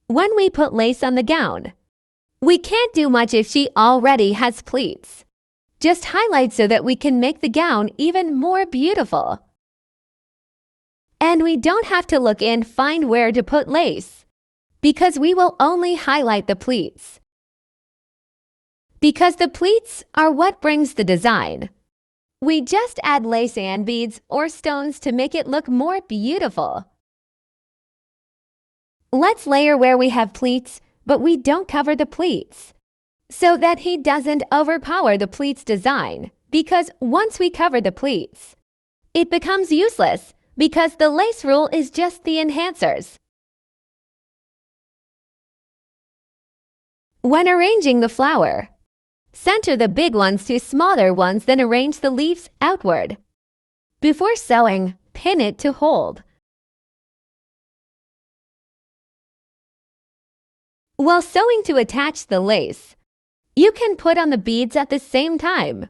When we put lace on the gown, we can't do much if she already has pleats. Just highlight so that we can make the gown even more beautiful. And we don't have to look and find where to put lace, because we will only highlight the pleats. Because the pleats are what brings the design. We just add lace and beads or stones to make it look more beautiful. Let's layer where we have pleats, but we don't cover the pleats, so that he doesn't overpower the pleats design, because once we cover the pleats, it becomes useless because the lace rule is just the enhancers. When arranging the flower, center the big ones to smaller ones, then arrange the leaves outward. Before sewing, pin it to hold. While sewing to attach the lace, you can put on the beads at the same time.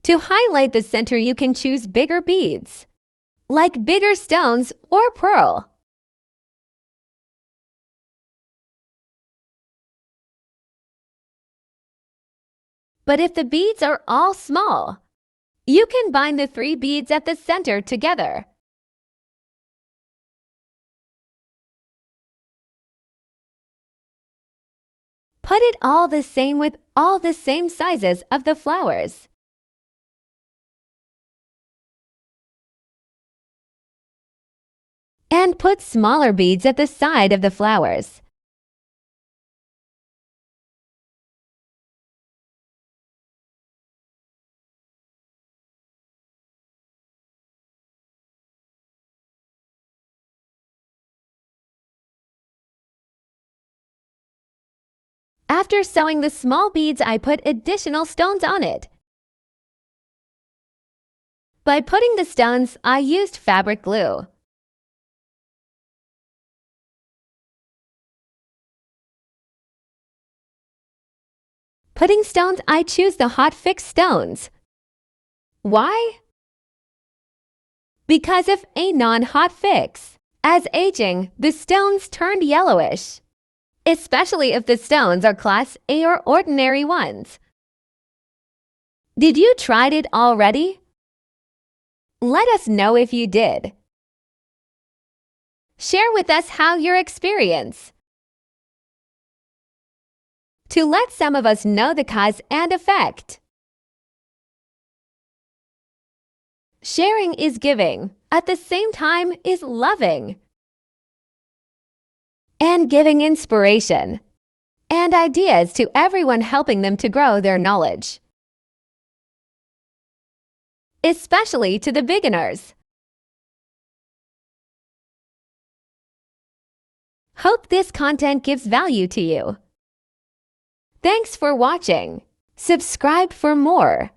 To highlight the center, you can choose bigger beads, like bigger stones or pearl. But if the beads are all small, you can bind the 3 beads at the center together. Put it all the same with all the same sizes of the flowers. And put smaller beads at the side of the flowers. After sewing the small beads, I put additional stones on it. By putting the stones, I used fabric glue. Putting stones, I choose the hot fix stones. Why? Because if a non-hot fix, as aging, the stones turned yellowish, especially if the stones are class A or ordinary ones. Did you try it already? Let us know if you did. Share with us how your experience. To let some of us know the cause and effect. Sharing is giving, at the same time is loving. And giving inspiration and ideas to everyone, helping them to grow their knowledge. Especially to the beginners. Hope this content gives value to you. Thanks for watching. Subscribe for more.